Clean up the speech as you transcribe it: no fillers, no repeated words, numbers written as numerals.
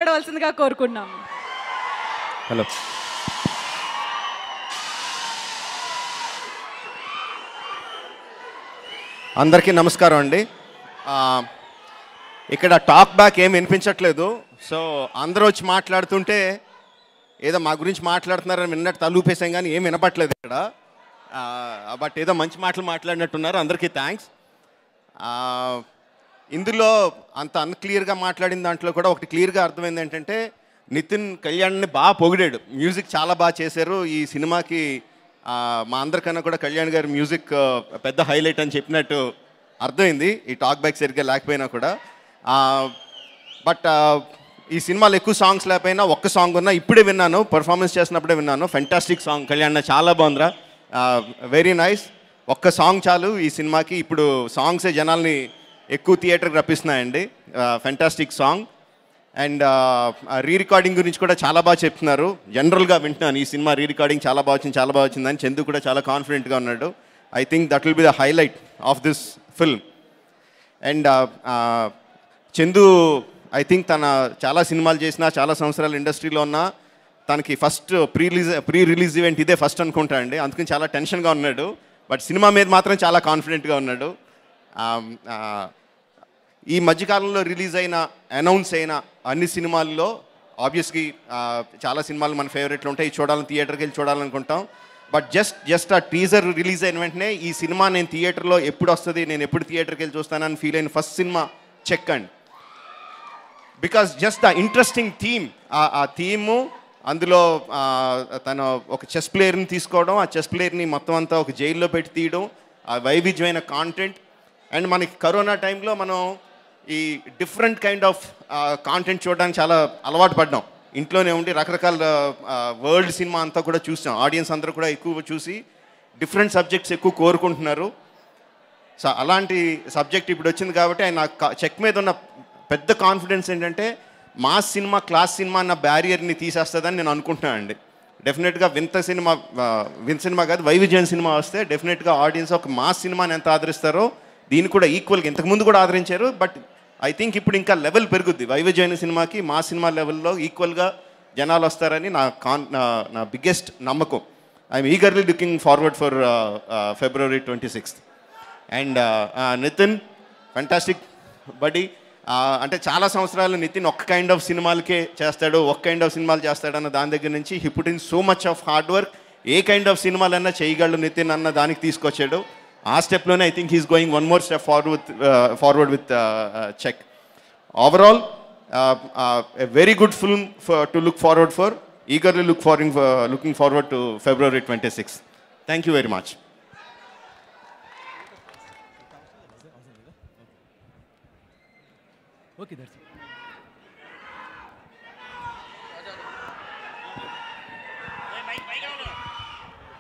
మాట్లాడవలసిందిగా కోరుకున్నాం. హలో, అందరికీ నమస్కారం అండి. ఇక్కడ టాక్ బ్యాక్ ఏం వినిపించట్లేదు. సో అందరూ వచ్చి మాట్లాడుతుంటే ఏదో మా గురించి మాట్లాడుతున్నారని విన్నట్టు తలూపేసాం, కానీ ఏం వినపట్లేదు ఇక్కడ. బట్ ఏదో మంచి మాటలు మాట్లాడినట్టున్నారు. అందరికీ థ్యాంక్స్. ఇందులో అంత అన్క్లియర్గా మాట్లాడిన దాంట్లో కూడా ఒకటి క్లియర్గా అర్థమైంది ఏంటంటే, నితిన్ కళ్యాణ్ని బాగా పొగిడాడు. మ్యూజిక్ చాలా బాగా చేశారు ఈ సినిమాకి. మా అందరికన్నా కూడా కళ్యాణ్ గారి మ్యూజిక్ పెద్ద హైలైట్ అని చెప్పినట్టు అర్థమైంది, ఈ టాక్ బ్యాక్ సరిగ్గా లేకపోయినా కూడా. బట్ ఈ సినిమాలో ఎక్కువ సాంగ్స్ లేకపోయినా ఒక్క సాంగ్ ఉన్నా ఇప్పుడే విన్నాను, పర్ఫార్మెన్స్ చేసినప్పుడే విన్నాను. ఫెంటాస్టిక్ సాంగ్ కళ్యాణ్, చాలా బాగుందిరా, వెరీ నైస్. ఒక్క సాంగ్ చాలు ఈ సినిమాకి. ఇప్పుడు సాంగ్సే జనాల్ని ఎక్కువ థియేటర్కి రప్పిస్తున్నాయండి. Fantastic song. And re recording గురించి కూడా చాలా బాగా చెప్తున్నారు. జనరల్గా వింటున్నాను ఈ సినిమా రీ రికార్డింగ్ చాలా బాగా వచ్చిందని చందు కూడా చాలా కాన్ఫిడెంట్గా ఉన్నాడు. I think that will be the highlight of this film. And Chandu I think తన చాలా సినిమాలు చేసిన, చాలా సంవత్సరాలు ఇండస్ట్రీలో ఉన్న, తనకి ఫస్ట్ ప్రీ రిలీజ్ ఈవెంట్ ఇదే ఫస్ట్ అనుకుంటా అండి. అందుకని చాలా టెన్షన్గా ఉన్నాడు. బట్ సినిమా మీద మాత్రం చాలా కాన్ఫిడెంట్గా ఉన్నాడు. ఈ మధ్యకాలంలో రిలీజ్ అయిన, అనౌన్స్ అయిన అన్ని సినిమాల్లో ఆబ్వియస్లీ చాలా సినిమాలు మన ఫేవరెట్లు ఉంటాయి, చూడాలని థియేటర్కి వెళ్ళి చూడాలనుకుంటాం. బట్ జస్ట్ ఆ టీజర్ రిలీజ్ అయిన వెంటనే ఈ సినిమా నేను థియేటర్లో ఎప్పుడు వస్తుంది, నేను ఎప్పుడు థియేటర్కి వెళ్ళి చూస్తానని ఫీల్ అయిన ఫస్ట్ సినిమా చెక్ అండి. Because just the interesting theme, ఆ థీము, అందులో తను ఒక చెస్ ప్లేయర్ని తీసుకోవడం, ఆ చెస్ ప్లేయర్ని మొత్తం అంతా ఒక జైల్లో పెట్టి తీయడం, ఆ వైవిధ్యమైన కాంటెంట్. అండ్ మనకి కరోనా టైంలో మనం ఈ డిఫరెంట్ కైండ్ ఆఫ్ కాంటెంట్ చూడడానికి చాలా అలవాటు పడ్డాం. ఇంట్లోనే ఉండి రకరకాల వరల్డ్ సినిమా అంతా కూడా చూసాం. ఆడియన్స్ అందరూ కూడా ఎక్కువ చూసి డిఫరెంట్ సబ్జెక్ట్స్ ఎక్కువ కోరుకుంటున్నారు. సో అలాంటి సబ్జెక్ట్ ఇప్పుడు వచ్చింది కాబట్టి ఆయన చెక్ మీద ఉన్న పెద్ద కాన్ఫిడెన్స్ ఏంటంటే, మాస్ సినిమా, క్లాస్ సినిమా అన్న బ్యారియర్ని తీసేస్తుందని నేను అనుకుంటున్నాను అండి. డెఫినెట్గా వింత సినిమా కాదు, వైవిధ్యం సినిమా వస్తే డెఫినెట్గా ఆడియన్స్ ఒక మాస్ సినిమాని ఎంత ఆదరిస్తారో దీన్ని కూడా ఈక్వల్గా, ఇంతకుముందు కూడా ఆదరించారు. బట్ ఐ థింక్ ఇప్పుడు ఇంకా లెవెల్ పెరుగుద్ది. వైవిధ్యమైన సినిమాకి మా సినిమా లెవెల్లో ఈక్వల్గా జనాలు వస్తారని నా బిగ్గెస్ట్ నమ్మకం. I'm eagerly looking forward for February 26th. And Nitin fantastic buddy. అంటే చాలా సంవత్సరాలు నితిన్ ఒక్క కైండ్ ఆఫ్ సినిమాలకే చేస్తాడు, ఒక్క కైండ్ ఆఫ్ సినిమాలు చేస్తాడన్న దాని దగ్గర నుంచి he put in so much of hard work. A kind of సినిమాలన్నా చేయగలడు నితిన్ అన్న దానికి తీసుకొచ్చాడు. ఆ స్టెప్లోనే I think he's going one more step forward with check. Overall a very good film to look forward for. Eagerly looking forward to February 26th. Thank you very much. Okay, that's it.